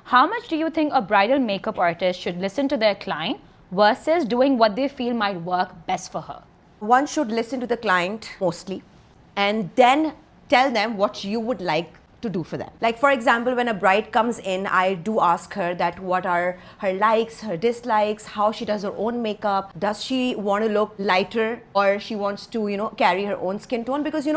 How much do you think a bridal makeup artist should listen to their client versus doing what they feel might work best for her? One should listen to the client mostly and then tell them what you would like to do for them. Like for example, when a bride comes in, I do ask her that what are her likes, her dislikes, how she does her own makeup, does she want to look lighter or she wants to, carry her own skin tone, because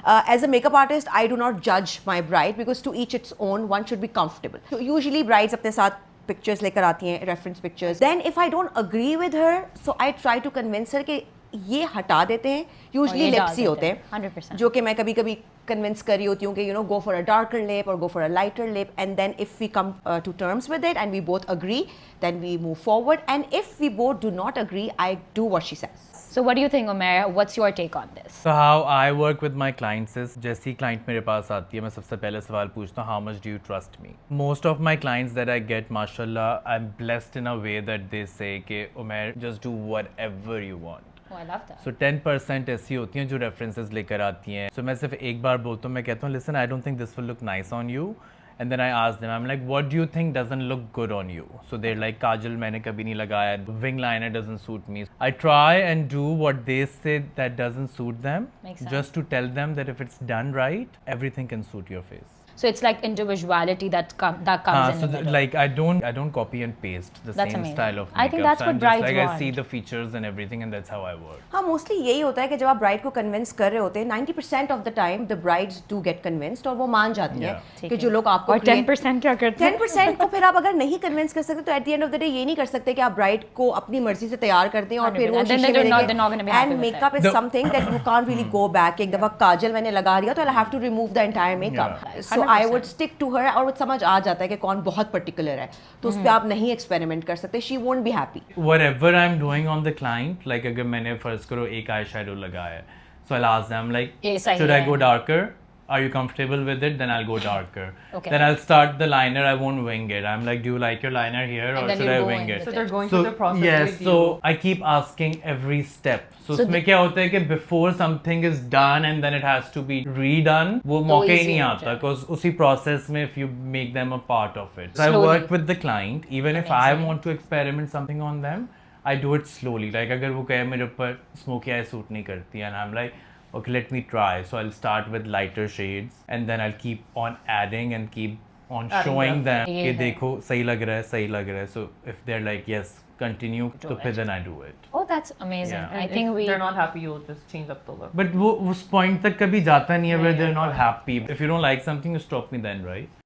as a makeup artist, I do not judge my bride, because to each its own, one should be comfortable. So usually brides apne saath pictures lekar aati hain, reference pictures. Then if I don't agree with her, so I try to convince her कि ये हटा देते हैं. Usually lips ही होते हैं 100%. जो कि मैं कभी कभी कन्विंस कर रही होती हूँ कि go for a darker lip और go for a lighter lip, and then if we come to terms with it and we both agree, then we move forward, and if we both do not agree, I do what she says. So what do you think, Umair? What's your take on this? So how I work with my clients is, जैसी client मेरे पास आती है मैं सबसे पहले सवाल पूछता हूँ, how much do you trust me? Most of my clients that I get, mashallah, I'm blessed in a way that they say कि Umair, just do whatever you want. Oh, I love that. So 10% ऐसी होती हैं जो references लेकर आती हैं. So मैं सिर्फ एक बार बोलता हूँ, मैं कहता हूँ listen, I don't think this will look nice on you. And then I ask them, I'm like, what do you think doesn't look good on you? So they're like, काजल मैंने कभी नहीं लगाया, wing liner doesn't suit me. I try and do what they say that doesn't suit them. Makes sense. Just to tell them that if it's done right, everything can suit your face. So it's like individuality that comes in So the middle. like I don't copy and paste the That's same amazing. style of makeup. I think that's so what I'm just brides like want. I see the features and everything, and that's how I work. हाँ, mostly यही होता है कि जब आप bride को convince कर रहे होते हैं, 90% of the time the brides do get convinced और वो मान जाती हैं Yeah. कि जो लोग आपको और 10% क्या करते हैं? 10% को फिर आप अगर नहीं कन्विंस कर सकते तो at the end of the day ये नहीं कर सकते कि आप ब्राइड को अपनी मर्जी से तैयार करते हैं और फिर वो 100%. And then शीशे में they're not gonna be happy and with makeup is The- something that you can't really go back. एक दफा काजल मैंने लगा दिया तो I have to remove the entire makeup. So I would stick to her, और समझ आ जाता है कि कौन बहुत पर्टिकुलर है, तो उस पर आप नहीं एक्सपेरिमेंट कर सकते. She won't be happy. Whatever I'm doing on the client, like अगर मैंने फर्ज करो एक आई शेडो लगाया है, so I'll ask them like, ये सही should I है. go darker? Are you comfortable with it? Then I'll go darker. Okay. Then I'll start the liner. I won't wing it. I'm like, do you like your liner here, or then should you I go wing in it? with So they're going So through the process yes, with so you. I keep asking every step. So So उसमें क्या होता है कि before something is done and then it has to be redone, वो मौका ही easy नहीं हो आता, जाए. because उसी process में if you make them a part of it. So I Slowly. work with the client, even if I want to experiment something on them, I do it slowly. Like अगर वो कहे मेरे ऊपर smoky eye suit नहीं करती, and I'm like, okay, let me try. So I'll start with lighter shades, and then I'll keep on adding and keep on Adding showing them. them ये कि है. देखो सही लग रहा है, सही लग रहा है. So if they're like yes, continue, तो फिर then I do it. Oh, that's amazing. Yeah. I And think if they're not happy, you'll just change up the look. But वो उस point तक कभी जाता नहीं है where they're not happy. If you don't like something, you stop me then, right?